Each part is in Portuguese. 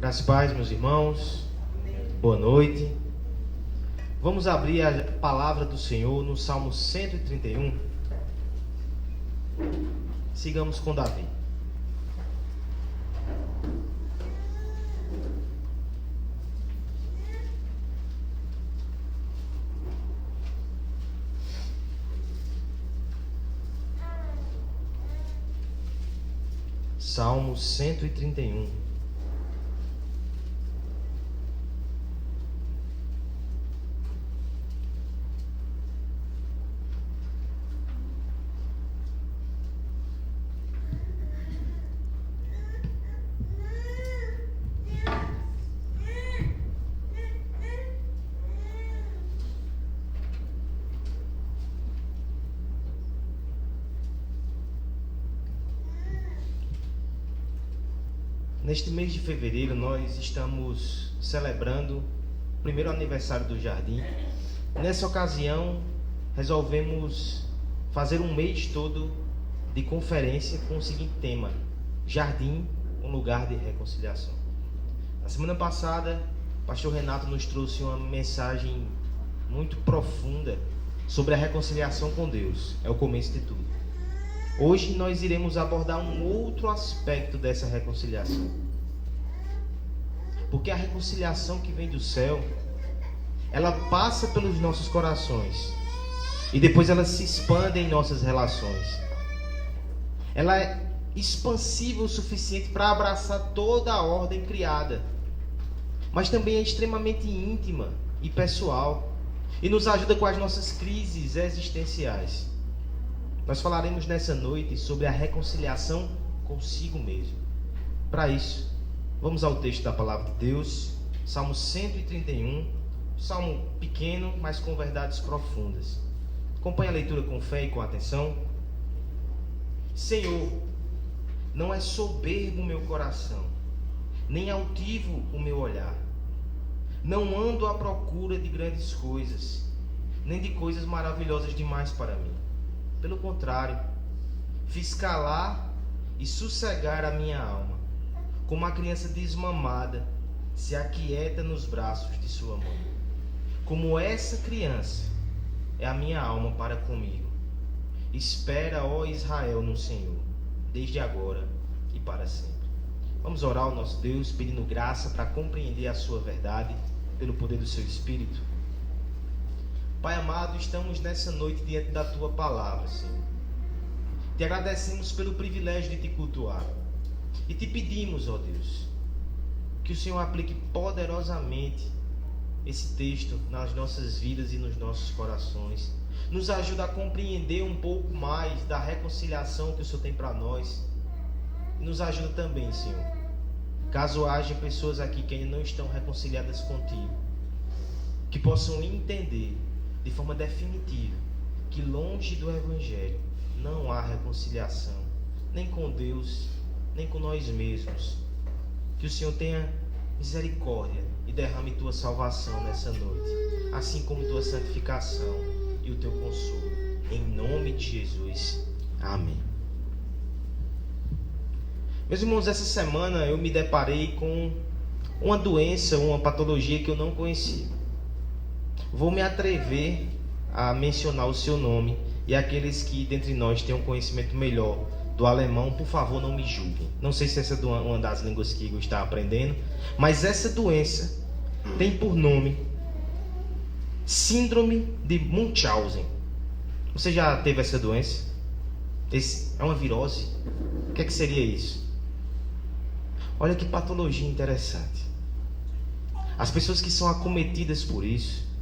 Graças e paz, meus irmãos. Boa noite. Vamos abrir a palavra do Senhor no Salmo 131. Sigamos com Davi. Salmo 131. Neste mês de fevereiro nós estamos celebrando o primeiro aniversário do Jardim. Nessa ocasião resolvemos fazer um mês todo de conferência com o seguinte tema: Jardim, um lugar de reconciliação. Na semana passada, o pastor Renato nos trouxe uma mensagem muito profunda sobre a reconciliação com Deus. É o começo de tudo. Hoje nós iremos abordar um outro aspecto dessa reconciliação. Porque a reconciliação que vem do céu, ela passa pelos nossos corações e depois ela se expande em nossas relações. Ela é expansiva o suficiente para abraçar toda a ordem criada, mas também é extremamente íntima e pessoal e nos ajuda com as nossas crises existenciais. Nós falaremos nessa noite sobre a reconciliação consigo mesmo. Para isso, vamos ao texto da palavra de Deus, Salmo 131, salmo pequeno, mas com verdades profundas. Acompanhe a leitura com fé e com atenção. Senhor, não é soberbo o meu coração, nem altivo o meu olhar. Não ando à procura de grandes coisas, nem de coisas maravilhosas demais para mim. Pelo contrário, fiz calar e sossegar a minha alma, como a criança desmamada se aquieta nos braços de sua mãe. Como essa criança é a minha alma para comigo. Espera, ó Israel, no Senhor, desde agora e para sempre. Vamos orar ao nosso Deus, pedindo graça para compreender a sua verdade, pelo poder do seu Espírito. Pai amado, estamos nessa noite diante da Tua palavra, Senhor. Te agradecemos pelo privilégio de Te cultuar. E Te pedimos, ó Deus, que o Senhor aplique poderosamente esse texto nas nossas vidas e nos nossos corações. Nos ajuda a compreender um pouco mais da reconciliação que o Senhor tem para nós. E nos ajuda também, Senhor, caso haja pessoas aqui que ainda não estão reconciliadas contigo, que possam entender de forma definitiva que longe do Evangelho não há reconciliação, nem com Deus, nem com nós mesmos. Que o Senhor tenha misericórdia e derrame Tua salvação nessa noite, assim como Tua santificação e o Teu consolo. Em nome de Jesus. Amém. Meus irmãos, essa semana eu me deparei com uma doença, uma patologia que eu não conhecia. Vou me atrever a mencionar o seu nome, e aqueles que dentre nós têm um conhecimento melhor do alemão, por favor, não me julguem. Não sei se essa é uma das línguas que eu está aprendendo, mas essa doença tem por nome Síndrome de Munchausen. Você já teve essa doença? É uma virose? O que é que seria isso? Olha que patologia interessante. As pessoas que são acometidas por isso,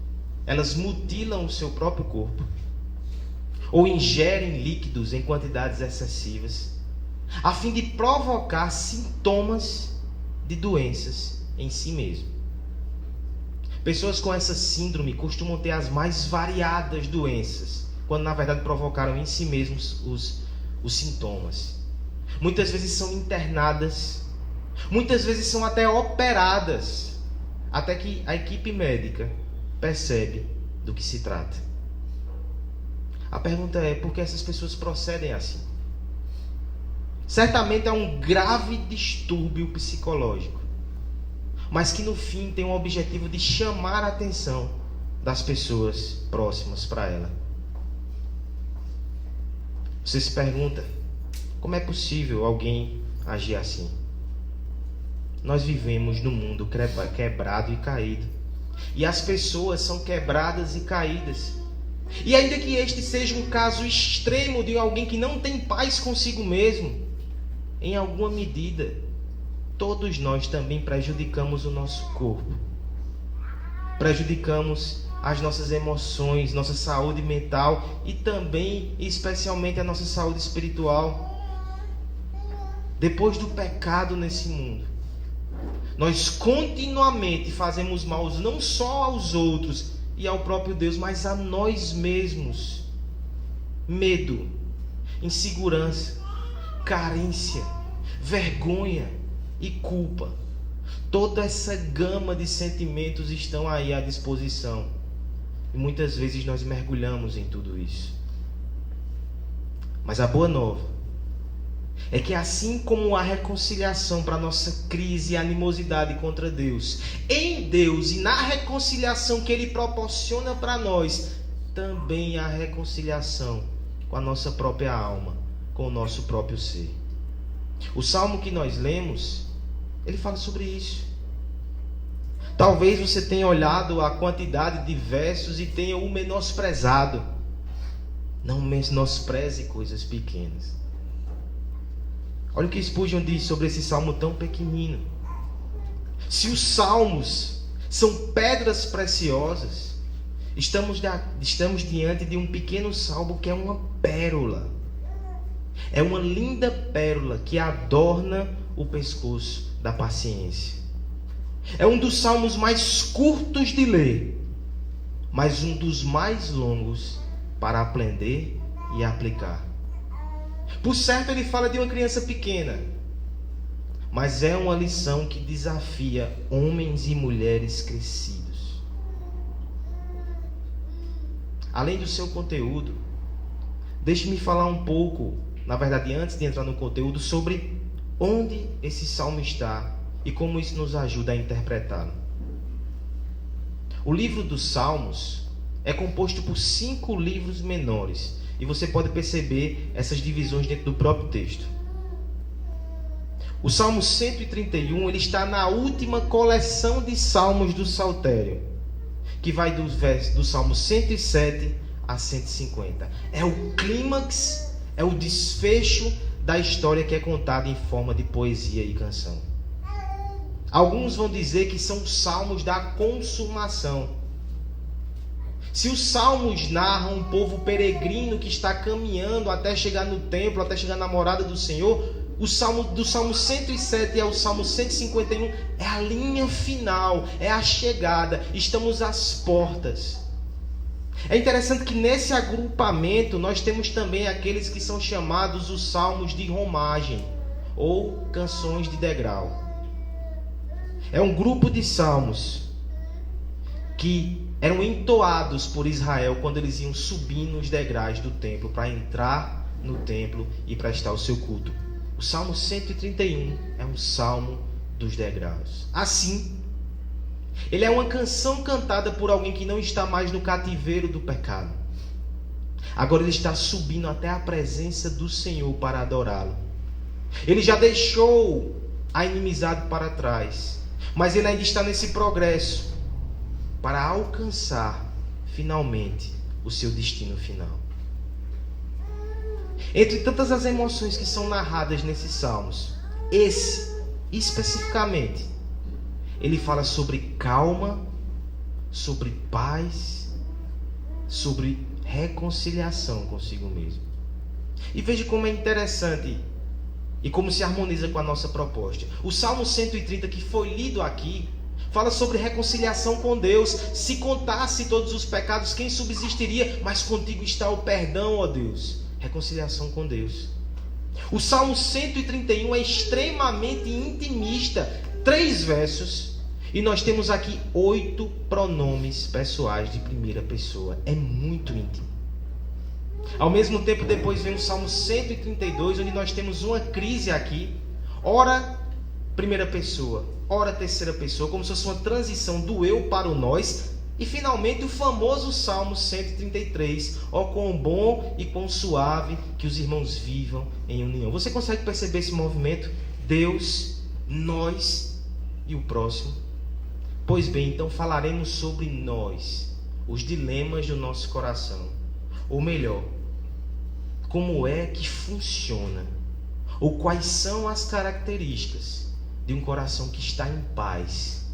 elas mutilam o seu próprio corpo ou ingerem líquidos em quantidades excessivas, a fim de provocar sintomas de doenças em si mesmo. Pessoas com essa síndrome costumam ter as mais variadas doenças, quando na verdade provocaram em si mesmos os sintomas. Muitas vezes são internadas, muitas vezes são até operadas, até que a equipe médica percebe do que se trata. A pergunta é: por que essas pessoas procedem assim? Certamente é um grave distúrbio psicológico. mas que no fim tem o objetivo de chamar a atenção das pessoas próximas para ela. Você se pergunta, como é possível alguém agir assim? Nós vivemos num mundo quebrado e caído. E as pessoas são quebradas e caídas. E ainda que este seja um caso extremo de alguém que não tem paz consigo mesmo, em alguma medida, todos nós também prejudicamos o nosso corpo. Prejudicamos as nossas emoções, nossa saúde mental e também, especialmente, a nossa saúde espiritual. Depois do pecado nesse mundo, nós continuamente fazemos mal não só aos outros e ao próprio Deus, mas a nós mesmos. Medo, insegurança, carência, vergonha e culpa. Toda essa gama de sentimentos estão aí à disposição. E muitas vezes nós mergulhamos em tudo isso. Mas a boa nova é que assim como há reconciliação para a nossa crise e animosidade contra Deus, em Deus e na reconciliação que Ele proporciona para nós, também há reconciliação com a nossa própria alma, com o nosso próprio ser. O salmo que nós lemos, ele fala sobre isso. Talvez você tenha olhado a quantidade de versos e tenha o menosprezado. Não menospreze coisas pequenas. Olha o que Spurgeon diz sobre esse salmo tão pequenino. Se os salmos são pedras preciosas, estamos diante de um pequeno salmo que é uma pérola. É uma linda pérola que adorna o pescoço da paciência. É um dos salmos mais curtos de ler, mas um dos mais longos para aprender e aplicar. Por certo, ele fala de uma criança pequena, mas é uma lição que desafia homens e mulheres crescidos. Além do seu conteúdo, deixe-me falar um pouco, na verdade, antes de entrar no conteúdo, sobre onde esse salmo está e como isso nos ajuda a interpretá-lo. O livro dos Salmos é composto por 5 livros menores, e você pode perceber essas divisões dentro do próprio texto. O Salmo 131, ele está na última coleção de salmos do Saltério, que vai do Salmo 107 a 150. É o clímax, é o desfecho da história que é contada em forma de poesia e canção. Alguns vão dizer que são os salmos da consumação. Se os salmos narram um povo peregrino que está caminhando até chegar no templo, até chegar na morada do Senhor, o salmo do Salmo 107 ao Salmo 151 é a linha final, é a chegada, estamos às portas. É interessante que nesse agrupamento nós temos também aqueles que são chamados os salmos de romagem ou canções de degrau. É um grupo de salmos que eram entoados por Israel quando eles iam subir nos degraus do templo para entrar no templo e prestar o seu culto. O Salmo 131 é um salmo dos degraus. Assim, ele é uma canção cantada por alguém que não está mais no cativeiro do pecado. Agora ele está subindo até a presença do Senhor para adorá-lo. Ele já deixou a inimizade para trás, mas ele ainda está nesse progresso para alcançar finalmente o seu destino final. Entre tantas as emoções que são narradas nesses salmos, esse especificamente, ele fala sobre calma, sobre paz, sobre reconciliação consigo mesmo. E veja como é interessante e como se harmoniza com a nossa proposta. O Salmo 130 que foi lido aqui fala sobre reconciliação com Deus. Se contasse todos os pecados, quem subsistiria? Mas contigo está o perdão, ó Deus. Reconciliação com Deus. O Salmo 131 é extremamente intimista. 3 versos. E nós temos aqui 8 pronomes pessoais de primeira pessoa. É muito íntimo. Ao mesmo tempo, depois vem o Salmo 132, onde nós temos uma crise aqui. Ora, primeira pessoa. ora terceira pessoa, como se fosse uma transição do eu para o nós. E finalmente o famoso Salmo 133, ó quão bom e quão suave que os irmãos vivam em união. Você consegue perceber esse movimento? Deus, nós e o próximo. Pois bem, então falaremos sobre nós, os dilemas do nosso coração. Ou melhor, como é que funciona, ou quais são as características de um coração que está em paz,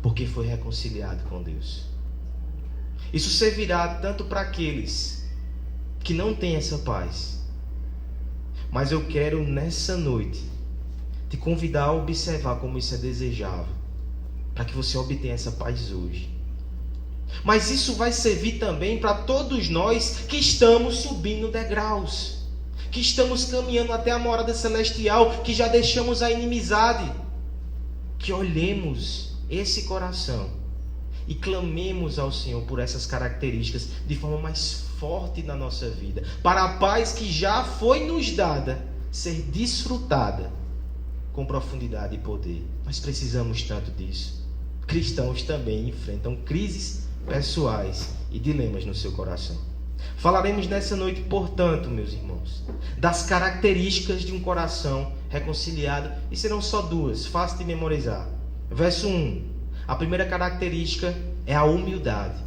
porque foi reconciliado com Deus. Isso servirá tanto para aqueles que não têm essa paz, mas eu quero nessa noite te convidar a observar como isso é desejável, para que você obtenha essa paz hoje. Mas isso vai servir também para todos nós que estamos subindo degraus, que estamos caminhando até a morada celestial, que já deixamos a inimizade, que olhemos esse coração e clamemos ao Senhor por essas características de forma mais forte na nossa vida, para a paz que já foi nos dada ser desfrutada com profundidade e poder. Nós precisamos tanto disso. Cristãos também enfrentam crises pessoais e dilemas no seu coração. Falaremos nessa noite, portanto, meus irmãos, das características de um coração reconciliado, e serão só duas, fácil de memorizar. Verso 1, a primeira característica é a humildade,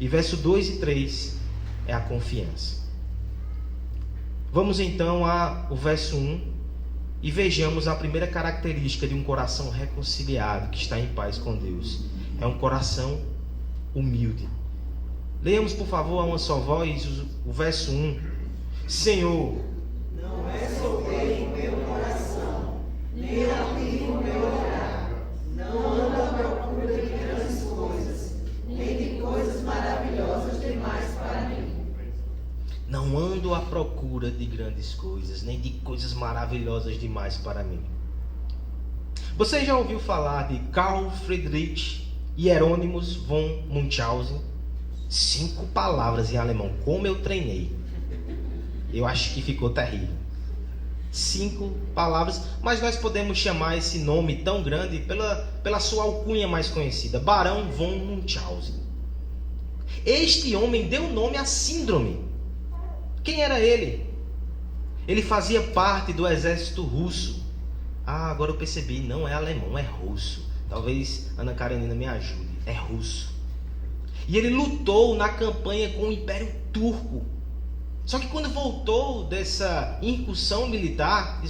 e verso 2 e 3 é a confiança. Vamos então ao verso 1 e vejamos a primeira característica de um coração reconciliado, que está em paz com Deus. É um coração humilde. Leamos, por favor, a uma só voz o verso 1. Senhor, não é soberbo o meu coração, nem altivo o meu olhar. Não ando à procura de grandes coisas, nem de coisas maravilhosas demais para mim. Não ando à procura de grandes coisas, nem de coisas maravilhosas demais para mim. Você já ouviu falar de Carl Friedrich Hieronymus von Munchausen? 5 palavras em alemão. Como eu treinei. Eu acho que ficou terrível. 5 palavras, mas nós podemos chamar esse nome tão grande pela sua alcunha mais conhecida, Barão von Munchausen. Este homem deu nome à síndrome. Quem era ele? Ele fazia parte do exército russo. Agora eu percebi, não é alemão, é russo. Talvez Ana Karenina me ajude. É russo. E ele lutou na campanha com o Império Turco. Só que quando voltou dessa discussão militar,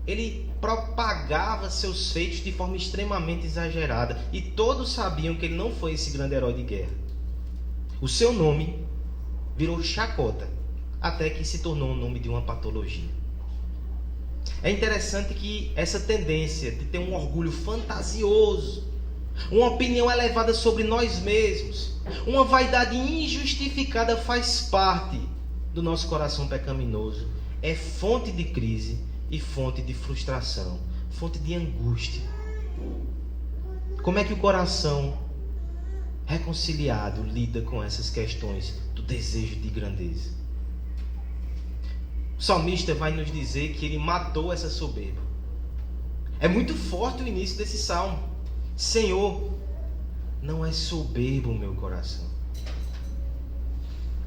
ele propagava seus feitos de forma extremamente exagerada. E todos sabiam que ele não foi esse grande herói de guerra. O seu nome virou chacota, até que se tornou o nome de uma patologia. É interessante que essa tendência de ter um orgulho fantasioso, uma opinião elevada sobre nós mesmos, uma vaidade injustificada faz parte do nosso coração pecaminoso. É fonte de crise e fonte de frustração, fonte de angústia. Como é que o coração reconciliado lida com essas questões do desejo de grandeza? O salmista vai nos dizer que ele matou essa soberba. É muito forte o início desse salmo. Senhor, não é soberbo o meu coração.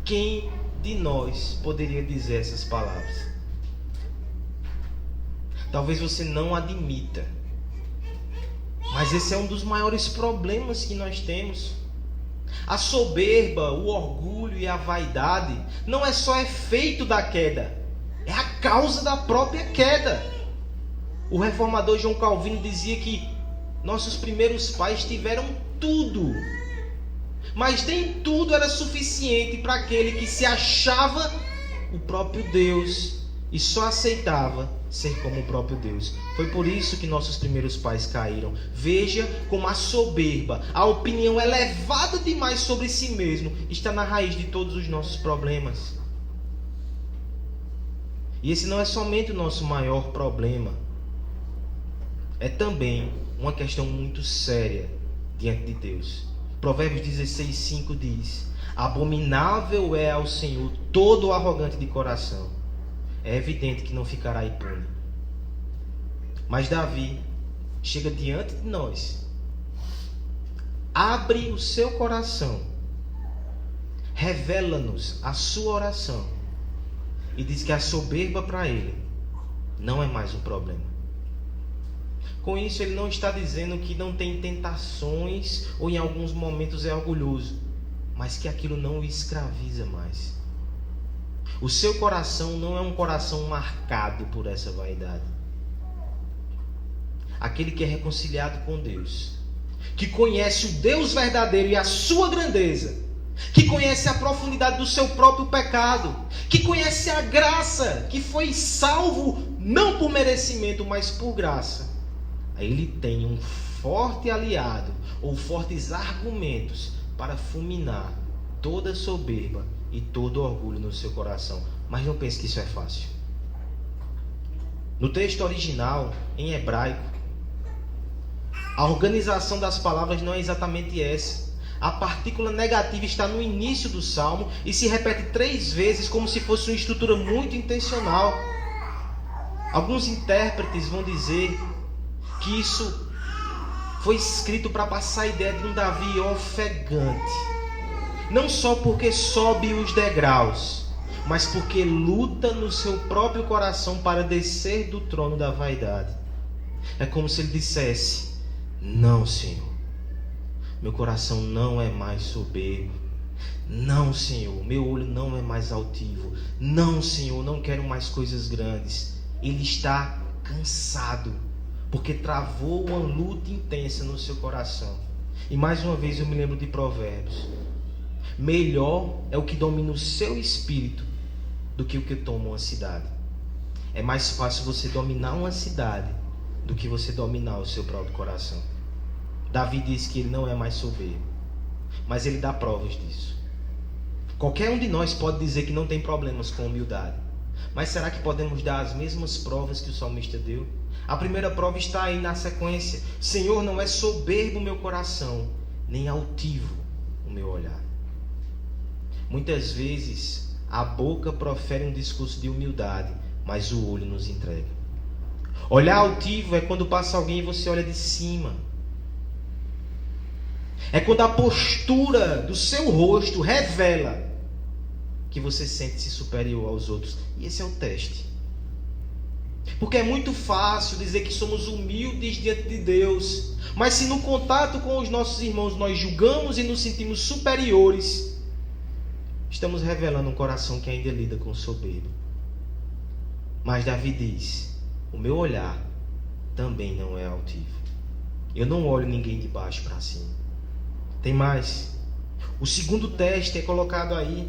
Quem de nós poderia dizer essas palavras? Talvez você não admita, mas esse é um dos maiores problemas que nós temos. A soberba, o orgulho e a vaidade não é só efeito da queda, é a causa da própria queda. O reformador João Calvino dizia que nossos primeiros pais tiveram tudo, mas nem tudo era suficiente para aquele que se achava o próprio Deus e só aceitava ser como o próprio Deus. Foi por isso que nossos primeiros pais caíram. Veja como a soberba, a opinião elevada demais sobre si mesmo, está na raiz de todos os nossos problemas. E esse não é somente o nosso maior problema, é também uma questão muito séria diante de Deus. Provérbios 16:5 diz: abominável é ao Senhor todo o arrogante de coração. É evidente que não ficará impune. Mas Davi, chega diante de nós, abre o seu coração, revela-nos a sua oração e diz que a soberba para ele não é mais um problema. Com isso, ele não está dizendo que não tem tentações ou em alguns momentos é orgulhoso, mas que aquilo não o escraviza mais. O seu coração não é um coração marcado por essa vaidade. Aquele que é reconciliado com Deus, que conhece o Deus verdadeiro e a sua grandeza, que conhece a profundidade do seu próprio pecado, que conhece a graça, que foi salvo não por merecimento, mas por graça, aí ele tem um forte aliado ou fortes argumentos para fulminar toda soberba e todo orgulho no seu coração. Mas não pense que isso é fácil. No texto original, em hebraico, a organização das palavras não é exatamente essa. A partícula negativa está no início do salmo e se repete 3 vezes como se fosse uma estrutura muito intencional. Alguns intérpretes vão dizer que isso foi escrito para passar a ideia de um Davi ofegante. Não só porque sobe os degraus, mas porque luta no seu próprio coração para descer do trono da vaidade. É como se ele dissesse: não, Senhor, meu coração não é mais soberbo. Não, Senhor, meu olho não é mais altivo. Não, Senhor, não quero mais coisas grandes. Ele está cansado, porque travou uma luta intensa no seu coração. E mais uma vez eu me lembro de Provérbios: melhor é o que domina o seu espírito do que o que toma uma cidade. É mais fácil você dominar uma cidade do que você dominar o seu próprio coração. Davi diz que ele não é mais soberbo, mas ele dá provas disso. Qualquer um de nós pode dizer que não tem problemas com humildade, mas será que podemos dar as mesmas provas que o salmista deu? A primeira prova está aí na sequência: Senhor, não é soberbo o meu coração, nem altivo o meu olhar. Muitas vezes a boca profere um discurso de humildade, mas o olho nos entrega. Olhar altivo é quando passa alguém e você olha de cima. É quando a postura do seu rosto revela que você sente-se superior aos outros. E esse é o teste. Porque é muito fácil dizer que somos humildes diante de Deus, mas se no contato com os nossos irmãos nós julgamos e nos sentimos superiores, estamos revelando um coração que ainda lida com soberba. Mas Davi diz: o meu olhar também não é altivo. Eu não olho ninguém de baixo para cima. Tem mais. O segundo teste é colocado aí,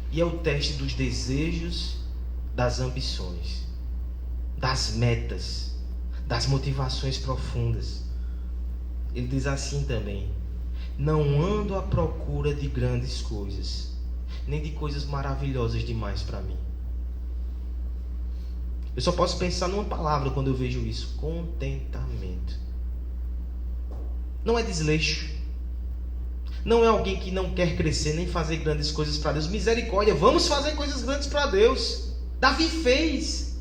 e é o teste dos desejos, das ambições, das metas, das motivações profundas. Ele diz assim também: não ando à procura de grandes coisas, nem de coisas maravilhosas demais para mim. Eu só posso pensar numa palavra quando eu vejo isso: contentamento. Não é desleixo. Não é alguém que não quer crescer nem fazer grandes coisas para Deus. Misericórdia, vamos fazer coisas grandes para Deus. Davi fez.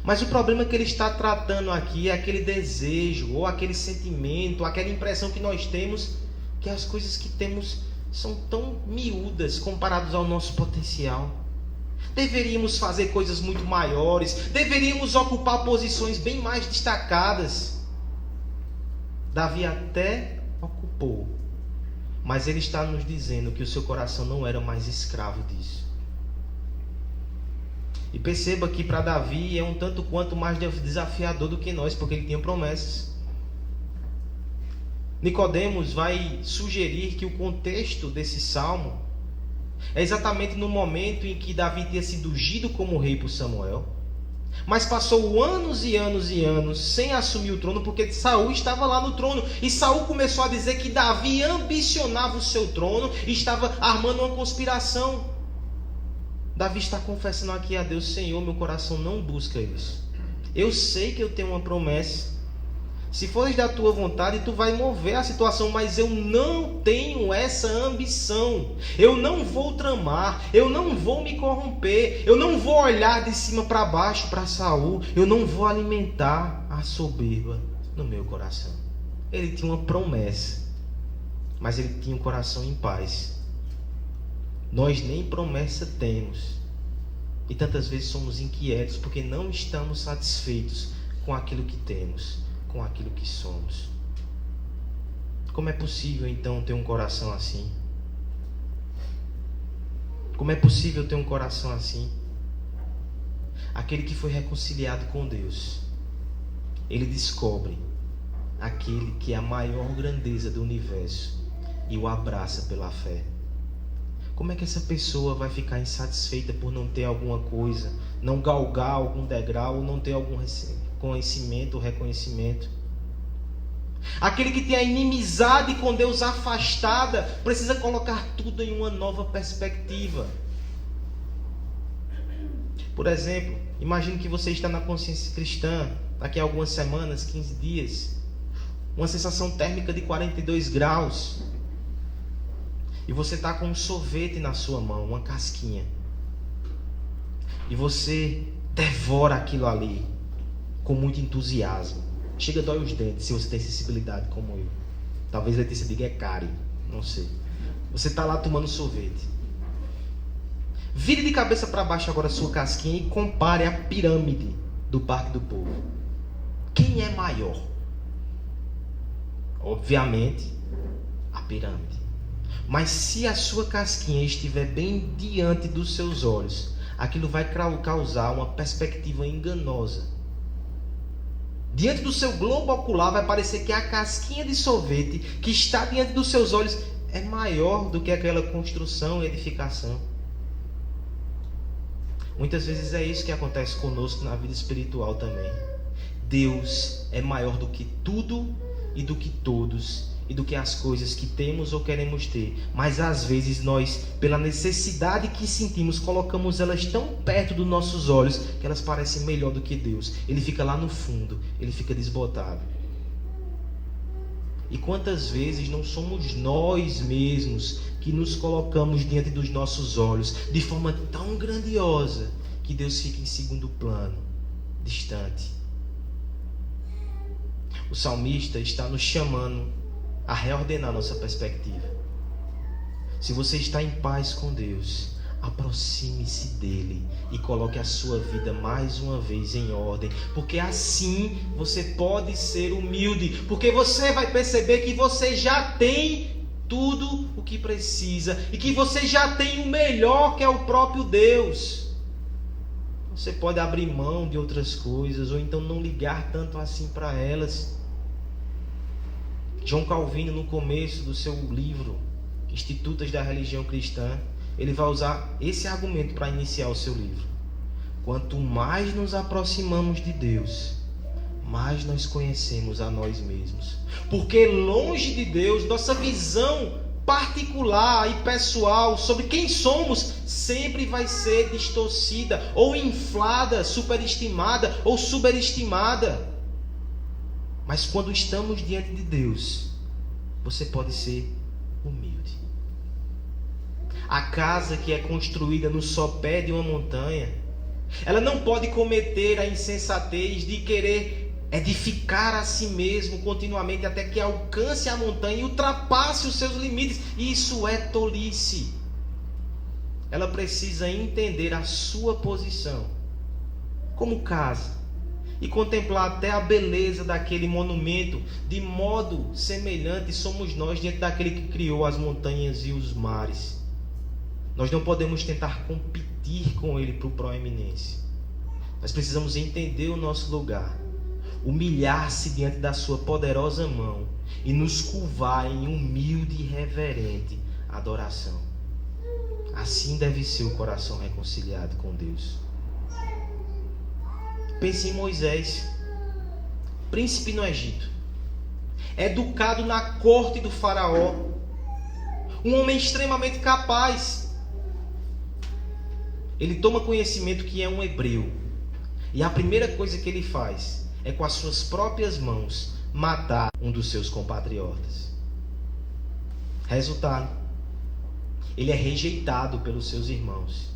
Mas o problema que ele está tratando aqui é aquele desejo, ou aquele sentimento, aquela impressão que nós temos, que as coisas que temos são tão miúdas comparadas ao nosso potencial. Deveríamos fazer coisas muito maiores, deveríamos ocupar posições bem mais destacadas. Davi até ocupou, mas ele está nos dizendo que o seu coração não era mais escravo disso. E perceba que para Davi é um tanto quanto mais desafiador do que nós, porque ele tinha promessas. Nicodemos vai sugerir que o contexto desse salmo é exatamente no momento em que Davi tinha sido ungido como rei por Samuel, mas passou anos e anos e anos sem assumir o trono, porque Saul estava lá no trono, e Saul começou a dizer que Davi ambicionava o seu trono e estava armando uma conspiração. Davi está confessando aqui a Deus: Senhor, meu coração não busca isso. Eu sei que eu tenho uma promessa. Se fores da tua vontade, tu vai mover a situação, mas eu não tenho essa ambição. Eu não vou tramar, eu não vou me corromper, eu não vou olhar de cima para baixo para Saul, eu não vou alimentar a soberba no meu coração. Ele tinha uma promessa, mas ele tinha um coração em paz. Nós nem promessa temos. E tantas vezes somos inquietos porque não estamos satisfeitos com aquilo que temos, com aquilo que somos. Como é possível então ter um coração assim? Como é possível ter um coração assim? Aquele que foi reconciliado com Deus, ele descobre aquele que é a maior grandeza do universo e o abraça pela fé. Como é que essa pessoa vai ficar insatisfeita por não ter alguma coisa, não galgar algum degrau, ou não ter algum conhecimento ou reconhecimento? Aquele que tem a inimizade com Deus afastada precisa colocar tudo em uma nova perspectiva. Por exemplo, imagine que você está na consciência cristã daqui a algumas semanas, 15 dias, uma sensação térmica de 42 graus, e você está com um sorvete na sua mão, uma casquinha, e você devora aquilo ali com muito entusiasmo. Chega a dói os dentes, se você tem sensibilidade como eu. Talvez Letícia diga é cárie, não sei. Você está lá tomando sorvete. Vire de cabeça para baixo agora a sua casquinha e compare a pirâmide do Parque do Povo. Quem é maior? Obviamente, a pirâmide. Mas se a sua casquinha estiver bem diante dos seus olhos, aquilo vai causar uma perspectiva enganosa. Diante do seu globo ocular vai parecer que a casquinha de sorvete que está diante dos seus olhos é maior do que aquela construção e edificação. Muitas vezes é isso que acontece conosco na vida espiritual também. Deus é maior do que tudo e do que todos e do que as coisas que temos ou queremos ter. Mas às vezes nós, pela necessidade que sentimos, colocamos elas tão perto dos nossos olhos que elas parecem melhor do que Deus. Ele fica lá no fundo, ele fica desbotado. E quantas vezes não somos nós mesmos que nos colocamos diante dos nossos olhos de forma tão grandiosa que Deus fica em segundo plano, distante. O salmista está nos chamando a reordenar nossa perspectiva. Se você está em paz com Deus, aproxime-se dele e coloque a sua vida mais uma vez em ordem, porque assim você pode ser humilde, porque você vai perceber que você já tem tudo o que precisa e que você já tem o melhor, que é o próprio Deus. Você pode abrir mão de outras coisas ou então não ligar tanto assim para elas. João Calvino, no começo do seu livro Institutos da Religião Cristã, ele vai usar esse argumento para iniciar o seu livro. Quanto mais nos aproximamos de Deus, mais nós conhecemos a nós mesmos. Porque longe de Deus, nossa visão particular e pessoal sobre quem somos sempre vai ser distorcida, ou inflada, superestimada ou superestimada. Mas quando estamos diante de Deus, você pode ser humilde. A casa que é construída no sopé de uma montanha, ela não pode cometer a insensatez de querer edificar a si mesmo continuamente até que alcance a montanha e ultrapasse os seus limites. Isso é tolice. Ela precisa entender a sua posição como casa e contemplar até a beleza daquele monumento. De modo semelhante somos nós diante daquele que criou as montanhas e os mares. Nós não podemos tentar competir com ele por proeminência. Nós precisamos entender o nosso lugar, humilhar-se diante da sua poderosa mão e nos curvar em humilde e reverente adoração. Assim deve ser o coração reconciliado com Deus. Pense em Moisés, príncipe no Egito, educado na corte do faraó, um homem extremamente capaz. Ele toma conhecimento que é um hebreu, e a primeira coisa que ele faz é com as suas próprias mãos matar um dos seus compatriotas. Resultado: ele é rejeitado pelos seus irmãos.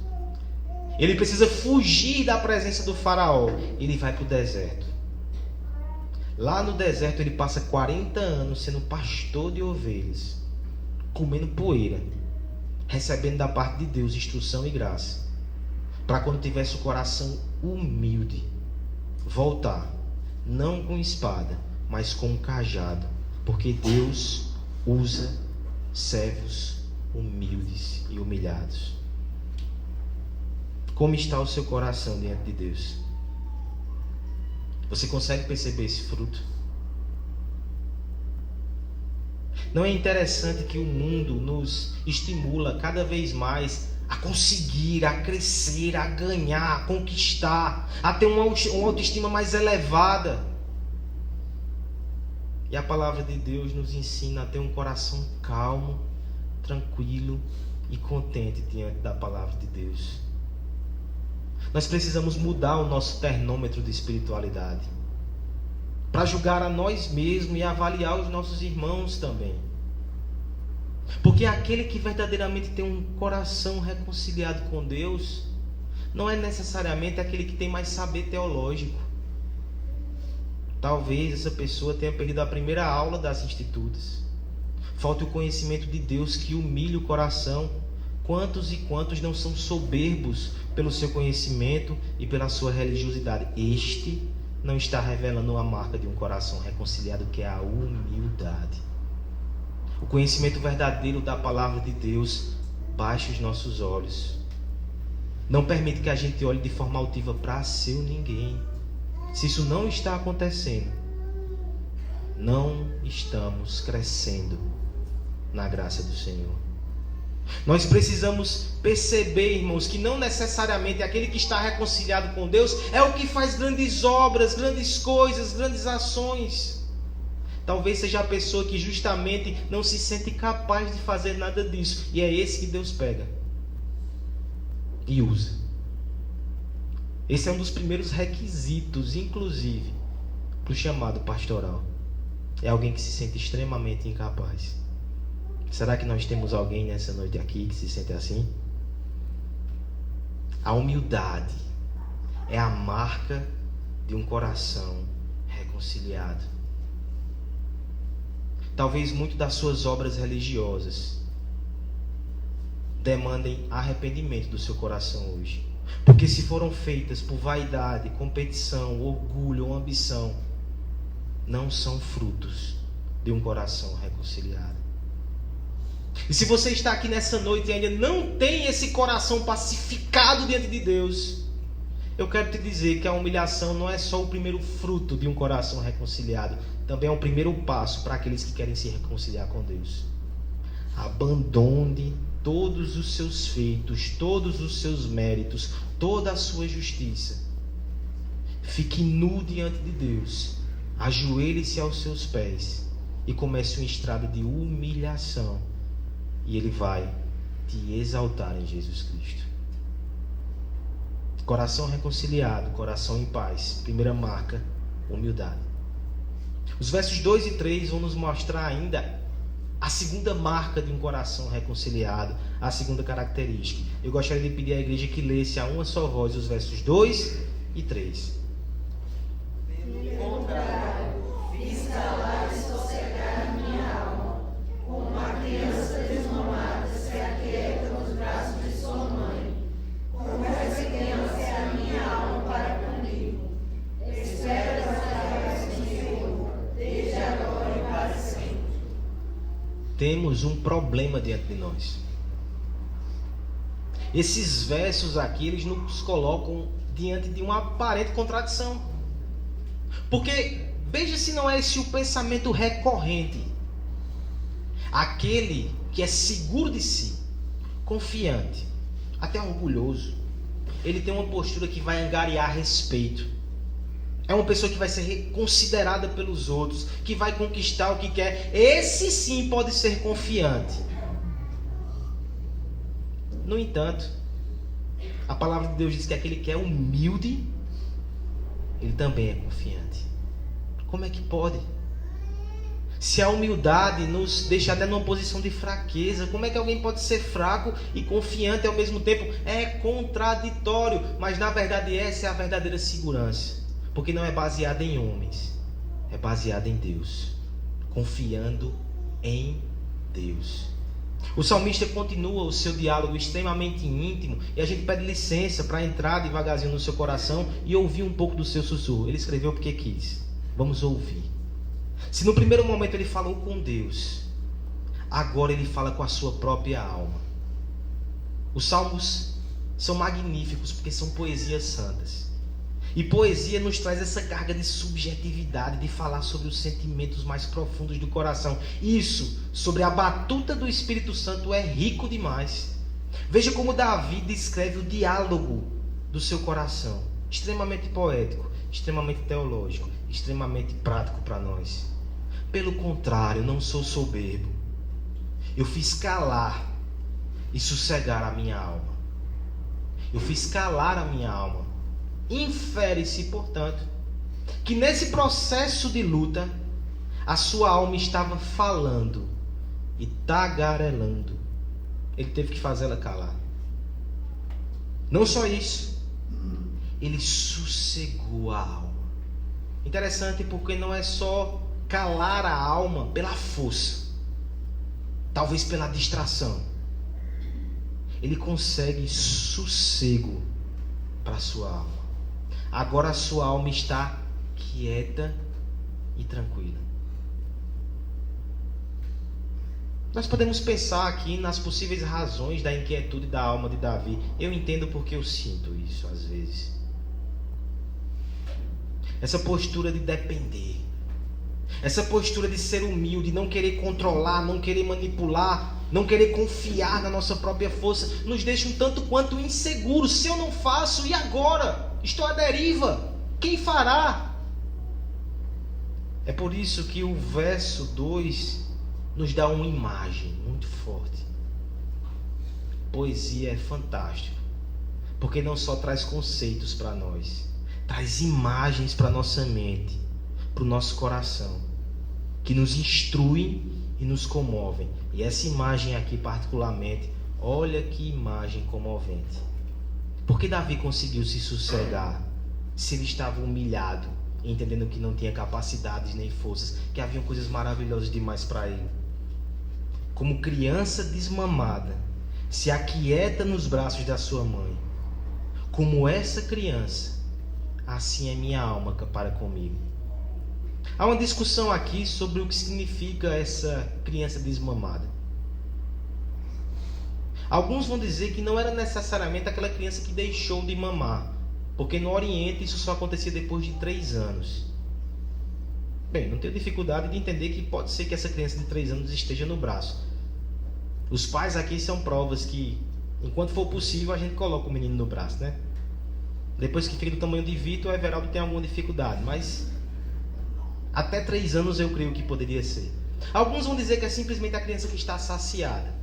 Ele precisa fugir da presença do faraó. Ele vai para o deserto. Lá no deserto ele passa 40 anos sendo pastor de ovelhas, comendo poeira, recebendo da parte de Deus instrução e graça, para quando tivesse o coração humilde, voltar, não com espada, mas com um cajado, porque Deus usa servos humildes e humilhados. Como está o seu coração diante de Deus? Você consegue perceber esse fruto? Não é interessante que o mundo nos estimula cada vez mais a conseguir, a crescer, a ganhar, a conquistar, a ter uma autoestima mais elevada? E a palavra de Deus nos ensina a ter um coração calmo, tranquilo e contente diante da palavra de Deus. Nós precisamos mudar o nosso termômetro de espiritualidade para julgar a nós mesmos e avaliar os nossos irmãos também. Porque aquele que verdadeiramente tem um coração reconciliado com Deus não é necessariamente aquele que tem mais saber teológico. Talvez essa pessoa tenha perdido a primeira aula das institutas. Falta o conhecimento de Deus que humilha o coração. Quantos e quantos não são soberbos pelo seu conhecimento e pela sua religiosidade? Este não está revelando a marca de um coração reconciliado, que é a humildade. O conhecimento verdadeiro da palavra de Deus baixa os nossos olhos. Não permite que a gente olhe de forma altiva para seu ninguém. Se isso não está acontecendo, não estamos crescendo na graça do Senhor. Nós precisamos perceber, irmãos, que não necessariamente aquele que está reconciliado com Deus é o que faz grandes obras, grandes coisas, grandes ações. Talvez seja a pessoa que justamente não se sente capaz de fazer nada disso. E é esse que Deus pega e usa. Esse é um dos primeiros requisitos, inclusive, para o chamado pastoral. É alguém que se sente extremamente incapaz. Será que nós temos alguém nessa noite aqui que se sente assim? A humildade é a marca de um coração reconciliado. Talvez muito das suas obras religiosas demandem arrependimento do seu coração hoje. Porque se foram feitas por vaidade, competição, orgulho ou ambição, não são frutos de um coração reconciliado. E se você está aqui nessa noite e ainda não tem esse coração pacificado diante de Deus, eu quero te dizer que a humilhação não é só o primeiro fruto de um coração reconciliado, também é o primeiro passo para aqueles que querem se reconciliar com Deus. Abandone todos os seus feitos, todos os seus méritos, toda a sua justiça. Fique nu diante de Deus, ajoelhe-se aos seus pés e comece uma estrada de humilhação. E Ele vai te exaltar em Jesus Cristo. Coração reconciliado, coração em paz. Primeira marca, humildade. Os versos 2 e 3 vão nos mostrar ainda a segunda marca de um coração reconciliado, a segunda característica. Eu gostaria de pedir à igreja que lesse a uma só voz os versos 2 e 3. Pelo contrário, fiz calar e sossegar a minha alma, como uma criança desmamada se aquieta nos braços de sua mãe. Como essa criança é a minha alma para comigo. Espera as palavras do Senhor, desde agora e para sempre. Temos um problema diante de nós. Esses versos aqui, eles nos colocam diante de uma aparente contradição. Porque, veja se não é esse o pensamento recorrente. Aquele que é seguro de si, confiante, até orgulhoso, ele tem uma postura que vai angariar respeito. É uma pessoa que vai ser considerada pelos outros, que vai conquistar o que quer. Esse sim pode ser confiante. No entanto, a palavra de Deus diz que aquele que é humilde, ele também é confiante. Como é que pode? Se a humildade nos deixa até numa posição de fraqueza, como é que alguém pode ser fraco e confiante ao mesmo tempo? É contraditório, mas na verdade essa é a verdadeira segurança, porque não é baseada em homens, é baseada em Deus, confiando em Deus. O salmista continua o seu diálogo extremamente íntimo e a gente pede licença para entrar devagarzinho no seu coração e ouvir um pouco do seu sussurro. Ele escreveu porque quis. Vamos ouvir. Se no primeiro momento ele falou com Deus, agora ele fala com a sua própria alma. Os salmos são magníficos porque são poesias santas. E poesia nos traz essa carga de subjetividade, de falar sobre os sentimentos mais profundos do coração. Isso, sobre a batuta do Espírito Santo, é rico demais. Veja como Davi descreve o diálogo do seu coração. Extremamente poético, extremamente teológico, extremamente prático para nós. Pelo contrário, não sou soberbo. Eu fiz calar e sossegar a minha alma. Eu fiz calar a minha alma. Infere-se, portanto, que nesse processo de luta, a sua alma estava falando e tagarelando. Ele teve que fazê-la calar. Não só isso, ele sossegou a alma. Interessante porque não é só calar a alma pela força, talvez pela distração. Ele consegue sossego para a sua alma. Agora a sua alma está quieta e tranquila. Nós podemos pensar aqui nas possíveis razões da inquietude da alma de Davi. Eu entendo porque eu sinto isso às vezes. Essa postura de depender. Essa postura de ser humilde, não querer controlar, não querer manipular, não querer confiar na nossa própria força, nos deixa um tanto quanto inseguros. Se eu não faço, e agora? Estou à deriva. Quem fará? É por isso que o verso 2 nos dá uma imagem muito forte. Poesia é fantástico, porque não só traz conceitos para nós, traz imagens para nossa mente, para o nosso coração, que nos instruem e nos comovem. E essa imagem aqui particularmente, olha que imagem comovente. Por que Davi conseguiu se sossegar se ele estava humilhado, entendendo que não tinha capacidades nem forças, que haviam coisas maravilhosas demais para ele? Como criança desmamada, se aquieta nos braços da sua mãe. Como essa criança, assim é minha alma para comigo. Há uma discussão aqui sobre o que significa essa criança desmamada. Alguns vão dizer que não era necessariamente aquela criança que deixou de mamar, porque no Oriente isso só acontecia depois de 3 anos. Bem, não tenho dificuldade de entender que pode ser que essa criança de 3 anos esteja no braço. Os pais aqui são provas que, enquanto for possível, a gente coloca o menino no braço, né? Depois que fica do tamanho de Vitor, o Everaldo tem alguma dificuldade, mas até 3 anos eu creio que poderia ser. Alguns vão dizer que é simplesmente a criança que está saciada.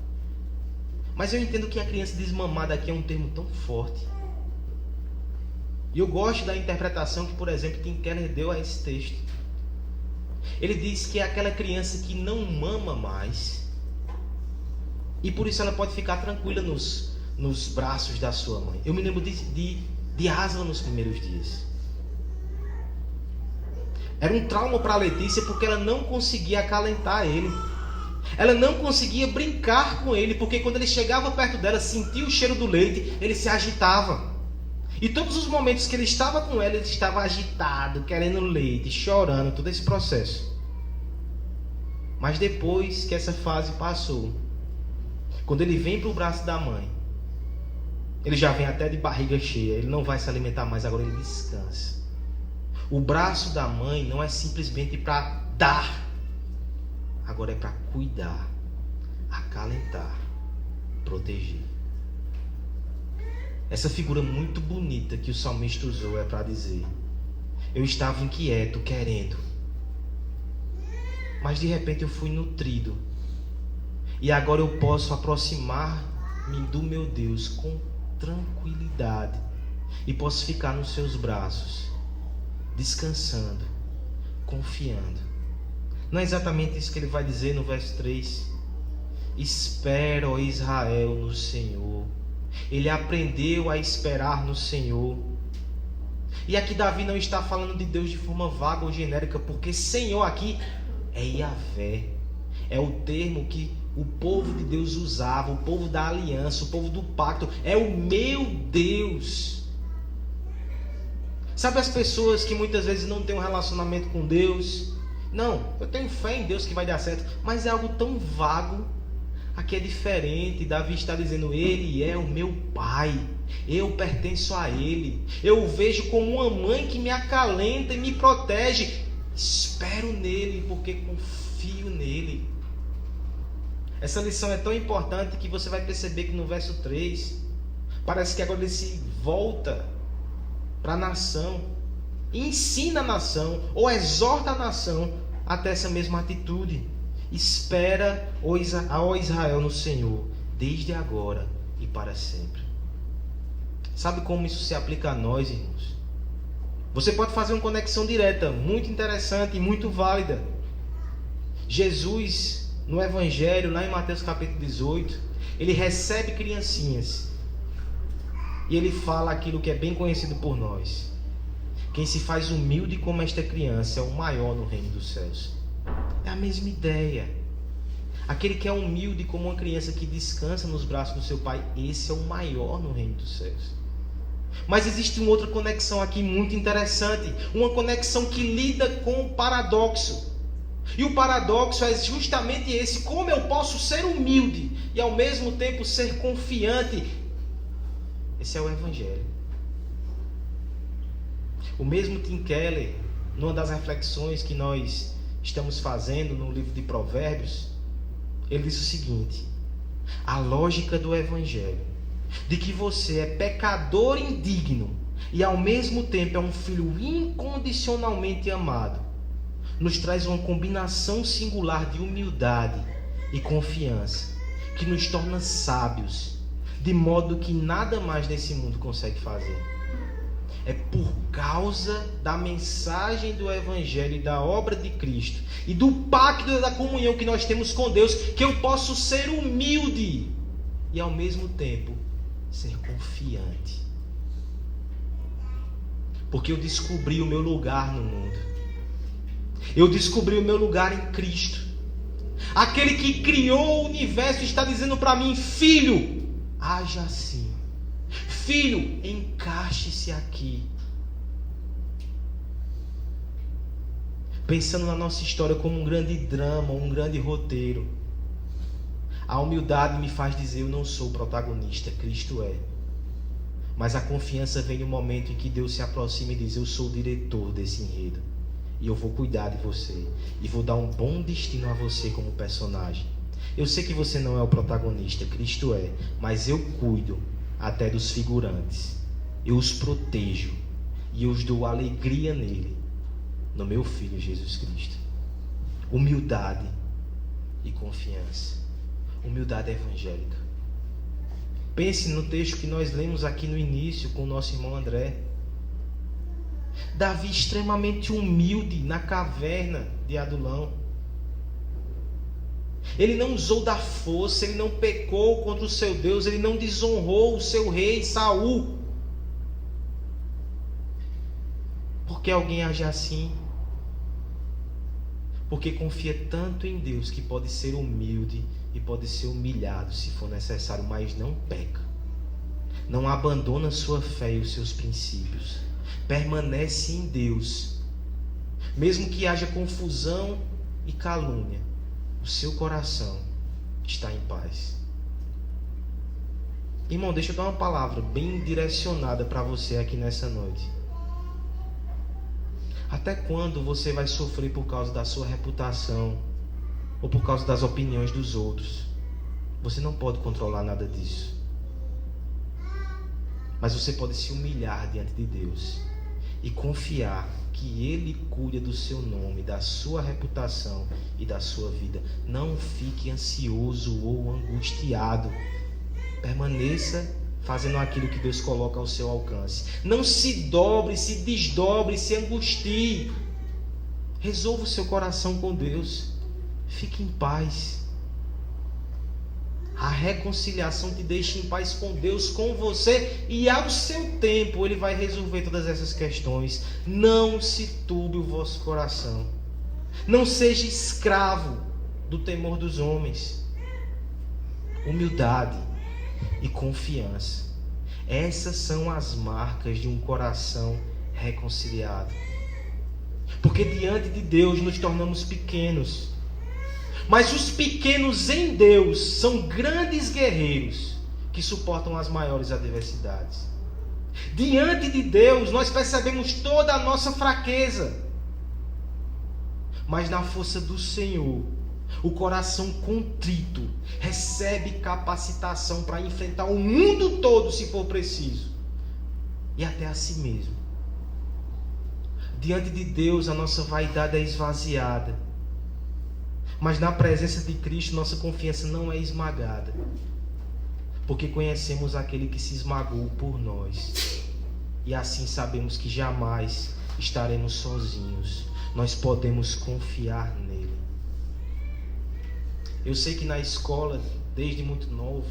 Mas eu entendo que a criança desmamada aqui é um termo tão forte. E eu gosto da interpretação que, por exemplo, Tim Keller deu a esse texto. Ele diz que é aquela criança que não mama mais, e por isso ela pode ficar tranquila nos braços da sua mãe. Eu me lembro de Aslan nos primeiros dias. Era um trauma para a Letícia porque ela não conseguia acalentar ele. Ela não conseguia brincar com ele, porque quando ele chegava perto dela, sentia o cheiro do leite, ele se agitava. E todos os momentos que ele estava com ela, ele estava agitado, querendo leite, chorando, todo esse processo. Mas depois que essa fase passou, quando ele vem para o braço da mãe, ele já vem até de barriga cheia, ele não vai se alimentar mais, agora ele descansa. O braço da mãe não é simplesmente para dar, agora é para cuidar, acalentar, proteger. Essa figura muito bonita que o salmista usou é para dizer: eu estava inquieto, querendo, mas de repente eu fui nutrido, e agora eu posso aproximar-me do meu Deus com tranquilidade, e posso ficar nos seus braços, descansando, confiando, Não é exatamente isso que ele vai dizer no verso 3? Espera, ó Israel, no Senhor. Ele aprendeu a esperar no Senhor. E aqui Davi não está falando de Deus de forma vaga ou genérica, porque Senhor aqui é Yahvé. É o termo que o povo de Deus usava, o povo da aliança, o povo do pacto. É o meu Deus. Sabe as pessoas que muitas vezes não têm um relacionamento com Deus? Não, eu tenho fé em Deus que vai dar certo, mas é algo tão vago. Aqui é diferente. Davi está dizendo: Ele é o meu Pai, eu pertenço a Ele, eu o vejo como uma mãe que me acalenta e me protege. Espero nele porque confio nele. Essa lição é tão importante que você vai perceber que no verso 3 parece que agora ele se volta para a nação, ensina a nação ou exorta a nação até essa mesma atitude. Espera, ó Israel, no Senhor, desde agora e para sempre. Sabe como isso se aplica a nós, irmãos? Você pode fazer uma conexão direta, muito interessante e muito válida. Jesus, no Evangelho, lá em Mateus capítulo 18, ele recebe criancinhas e ele fala aquilo que é bem conhecido por nós: quem se faz humilde como esta criança é o maior no reino dos céus. É a mesma ideia. Aquele que é humilde como uma criança que descansa nos braços do seu pai, esse é o maior no reino dos céus. Mas existe uma outra conexão aqui muito interessante, uma conexão que lida com o paradoxo. E o paradoxo é justamente esse: como eu posso ser humilde e ao mesmo tempo ser confiante? Esse é o Evangelho. O mesmo Tim Keller, numa das reflexões que nós estamos fazendo no livro de Provérbios, ele disse o seguinte: a lógica do Evangelho, de que você é pecador indigno e ao mesmo tempo é um filho incondicionalmente amado, nos traz uma combinação singular de humildade e confiança, que nos torna sábios, de modo que nada mais nesse mundo consegue fazer. É por causa da mensagem do Evangelho e da obra de Cristo e do pacto da comunhão que nós temos com Deus que eu posso ser humilde e ao mesmo tempo ser confiante. Porque eu descobri o meu lugar no mundo. Eu descobri o meu lugar em Cristo. Aquele que criou o universo está dizendo para mim: filho, haja assim. Filho, encaixe-se aqui. Pensando na nossa história como um grande drama, um grande roteiro, a humildade me faz dizer: eu não sou o protagonista, Cristo é. Mas a confiança vem no momento em que Deus se aproxima e diz: eu sou o diretor desse enredo, e eu vou cuidar de você, e vou dar um bom destino a você como personagem. Eu sei que você não é o protagonista, Cristo é, mas eu cuido até dos figurantes. Eu os protejo e eu os dou alegria nele, no meu Filho Jesus Cristo. Humildade e confiança. Humildade evangélica. Pense no texto que nós lemos aqui no início com o nosso irmão André. Davi extremamente humilde na caverna de Adulão. Ele não usou da força, ele não pecou contra o seu Deus, ele não desonrou o seu rei Saul. Por que alguém age assim? Porque confia tanto em Deus que pode ser humilde e pode ser humilhado se for necessário, mas não peca. Não abandona sua fé e os seus princípios. Permanece em Deus. Mesmo que haja confusão e calúnia, o seu coração está em paz. Irmão, deixa eu dar uma palavra bem direcionada para você aqui nessa noite. Até quando você vai sofrer por causa da sua reputação ou por causa das opiniões dos outros? Você não pode controlar nada disso. Mas você pode se humilhar diante de Deus e confiar que Ele cuida do seu nome, da sua reputação e da sua vida. Não fique ansioso ou angustiado. Permaneça fazendo aquilo que Deus coloca ao seu alcance. Não se dobre, se desdobre, se angustie. Resolva o seu coração com Deus. Fique em paz. A reconciliação te deixa em paz com Deus, com você, e ao seu tempo Ele vai resolver todas essas questões. Não se turbe o vosso coração. Não seja escravo do temor dos homens. Humildade e confiança. Essas são as marcas de um coração reconciliado. Porque diante de Deus nos tornamos pequenos. Mas os pequenos em Deus são grandes guerreiros que suportam as maiores adversidades. Diante de Deus nós percebemos toda a nossa fraqueza. Mas na força do Senhor, o coração contrito recebe capacitação para enfrentar o mundo todo se for preciso. E até a si mesmo. Diante de Deus a nossa vaidade é esvaziada. Mas na presença de Cristo nossa confiança não é esmagada. Porque conhecemos aquele que se esmagou por nós. E assim sabemos que jamais estaremos sozinhos. Nós podemos confiar nele. Eu sei que na escola, desde muito novo,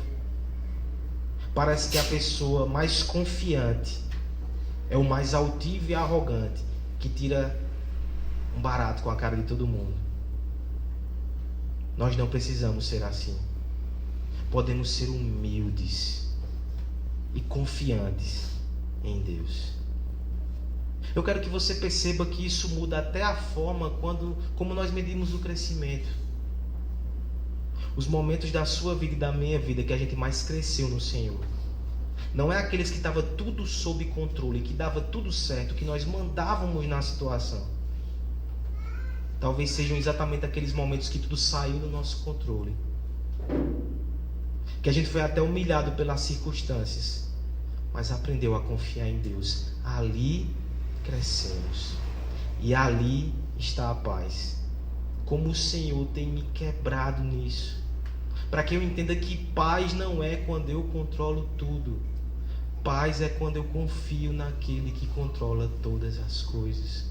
parece que a pessoa mais confiante é o mais altivo e arrogante, que tira um barato com a cara de todo mundo. Nós não precisamos ser assim. Podemos ser humildes e confiantes em Deus. Eu quero que você perceba que isso muda até a forma como nós medimos o crescimento. Os momentos da sua vida e da minha vida que a gente mais cresceu no Senhor não é aqueles que estava tudo sob controle, que dava tudo certo, que nós mandávamos na situação. Talvez sejam exatamente aqueles momentos que tudo saiu do nosso controle, que a gente foi até humilhado pelas circunstâncias, mas aprendeu a confiar em Deus. Ali crescemos e ali está a paz. Como o Senhor tem me quebrado nisso, para que eu entenda que paz não é quando eu controlo tudo. Paz é quando eu confio naquele que controla todas as coisas.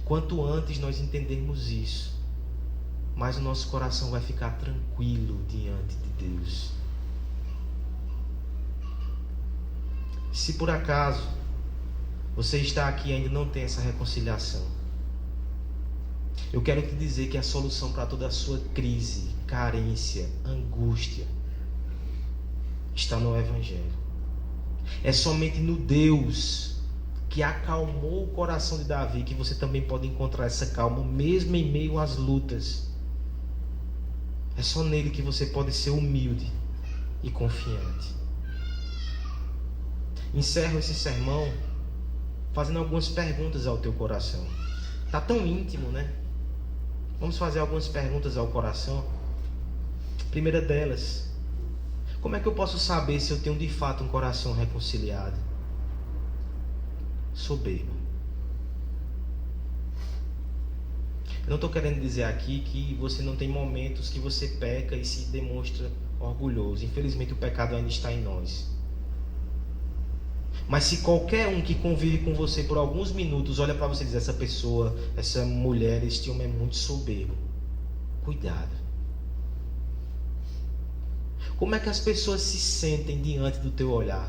Quanto antes nós entendermos isso, mais o nosso coração vai ficar tranquilo diante de Deus. Se por acaso você está aqui e ainda não tem essa reconciliação, eu quero te dizer que a solução para toda a sua crise, carência, angústia está no Evangelho. É somente no Deus que acalmou o coração de Davi que você também pode encontrar essa calma, mesmo em meio às lutas. É só nele que você pode ser humilde e confiante. Encerro esse sermão fazendo algumas perguntas ao teu coração. Está tão íntimo, né? Vamos fazer algumas perguntas ao coração. Primeira delas: como é que eu posso saber se eu tenho de fato um coração reconciliado? Soberbo. Eu não estou querendo dizer aqui que você não tem momentos que você peca e se demonstra orgulhoso. Infelizmente o pecado ainda está em nós. Mas se qualquer um que convive com você por alguns minutos olha para você e diz: essa pessoa, essa mulher, este homem é muito soberbo, cuidado. Como é que as pessoas se sentem diante do teu olhar?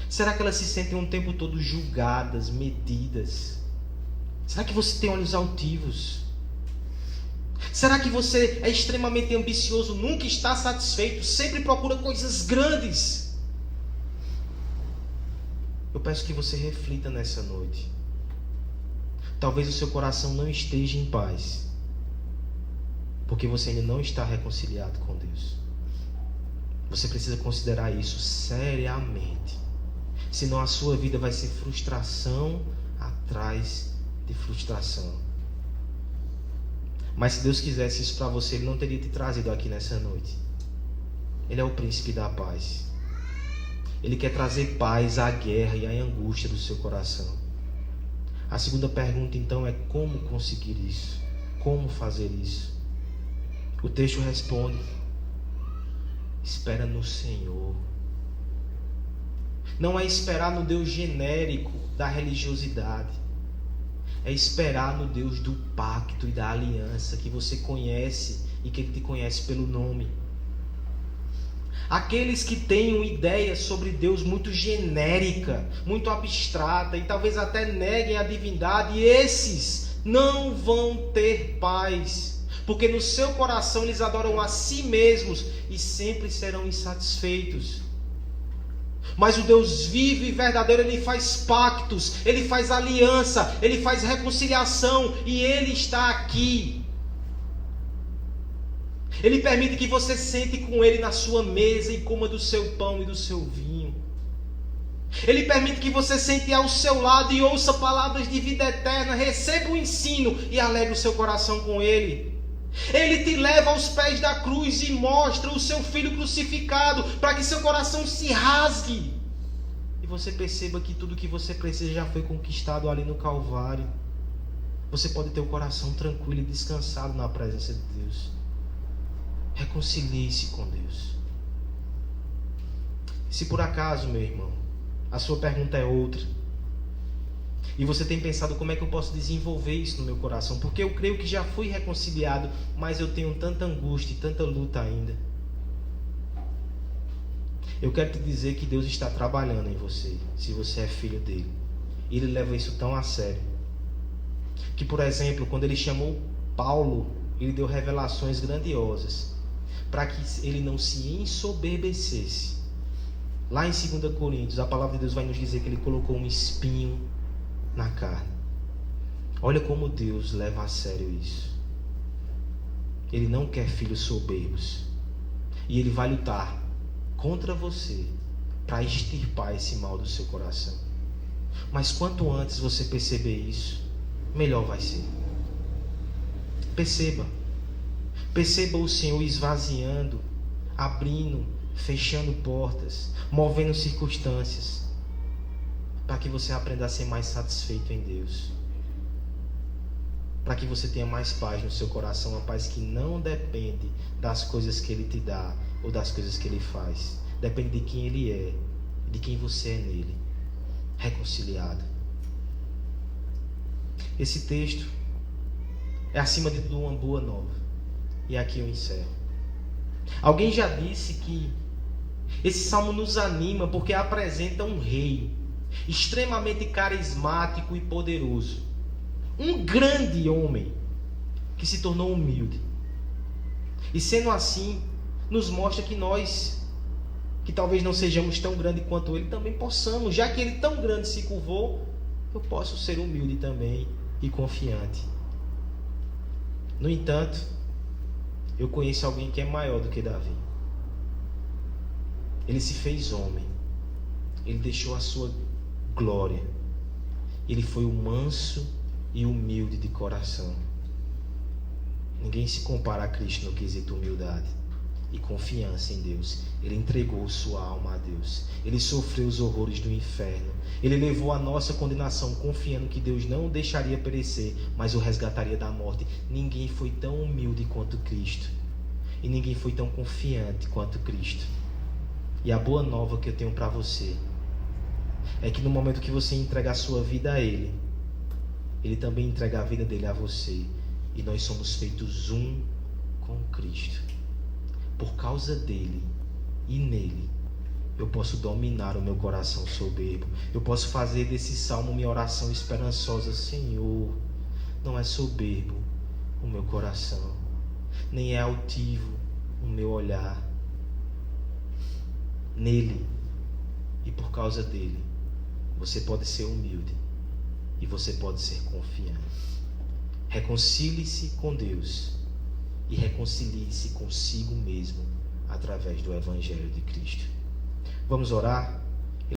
Será que elas se sentem o tempo todo julgadas, medidas? Será que você tem olhos altivos? Será que você é extremamente ambicioso, nunca está satisfeito, sempre procura coisas grandes? Eu peço que você reflita nessa noite. Talvez o seu coração não esteja em paz, porque você ainda não está reconciliado com Deus. Você precisa considerar isso seriamente. Senão a sua vida vai ser frustração atrás de frustração. Mas se Deus quisesse isso para você, Ele não teria te trazido aqui nessa noite. Ele é o príncipe da paz. Ele quer trazer paz à guerra e à angústia do seu coração. A segunda pergunta então é: como conseguir isso? Como fazer isso? O texto responde: espera no Senhor. Não é esperar no Deus genérico da religiosidade. é esperar no Deus do pacto e da aliança, que você conhece e que Ele te conhece pelo nome. Aqueles que têm uma ideia sobre Deus muito genérica, muito abstrata e talvez até neguem a divindade, esses não vão ter paz, porque no seu coração eles adoram a si mesmos e sempre serão insatisfeitos. Mas o Deus vivo e verdadeiro, Ele faz pactos, Ele faz aliança, Ele faz reconciliação e Ele está aqui. Ele permite que você sente com Ele na sua mesa e coma do seu pão e do seu vinho. Ele permite que você sente ao seu lado e ouça palavras de vida eterna, receba o ensino e alegre o seu coração com Ele. Ele te leva aos pés da cruz e mostra o seu Filho crucificado, para que seu coração se rasgue e você perceba que tudo que você precisa já foi conquistado ali no Calvário. Você pode ter o coração tranquilo e descansado na presença de Deus. Reconcilie-se com Deus. Se por acaso, meu irmão, a sua pergunta é outra, e você tem pensado como é que eu posso desenvolver isso no meu coração, porque eu creio que já fui reconciliado, mas eu tenho tanta angústia e tanta luta ainda. Eu quero te dizer que Deus está trabalhando em você, se você é filho dele. E Ele leva isso tão a sério, que, por exemplo, quando Ele chamou Paulo, Ele deu revelações grandiosas, para que ele não se ensoberbecesse. Lá em 2 Coríntios, a palavra de Deus vai nos dizer que Ele colocou um espinho na carne. Olha como Deus leva a sério isso. Ele não quer filhos soberbos. E Ele vai lutar contra você para extirpar esse mal do seu coração. Mas quanto antes você perceber isso, melhor vai ser. Perceba o Senhor esvaziando, abrindo, fechando portas, movendo circunstâncias, para que você aprenda a ser mais satisfeito em Deus, para que você tenha mais paz no seu coração, uma paz que não depende das coisas que Ele te dá ou das coisas que Ele faz, depende de quem Ele é, de quem você é nele, reconciliado. Esse texto é acima de tudo uma boa nova. E aqui eu encerro. Alguém já disse que esse salmo nos anima porque apresenta um rei extremamente carismático e poderoso. Um grande homem que se tornou humilde. E sendo assim, nos mostra que nós, que talvez não sejamos tão grandes quanto ele, também possamos, já que ele tão grande se curvou, eu posso ser humilde também e confiante. No entanto, eu conheço alguém que é maior do que Davi. Ele se fez homem. Ele deixou a sua glória. Ele foi o manso e humilde de coração. Ninguém se compara a Cristo no quesito humildade e confiança em Deus. Ele entregou sua alma a Deus. Ele sofreu os horrores do inferno. Ele levou a nossa condenação, confiando que Deus não o deixaria perecer, mas o resgataria da morte. Ninguém foi tão humilde quanto Cristo. E ninguém foi tão confiante quanto Cristo. E a boa nova que eu tenho para você é que no momento que você entrega a sua vida a Ele, Ele também entrega a vida dele a você. E nós somos feitos um com Cristo. Por causa dele e nele, eu posso dominar o meu coração soberbo. Eu posso fazer desse salmo minha oração esperançosa. Senhor, não é soberbo o meu coração, nem é altivo o meu olhar. Nele e por causa dele, você pode ser humilde e você pode ser confiante. Reconcilie-se com Deus e reconcilie-se consigo mesmo através do Evangelho de Cristo. Vamos orar?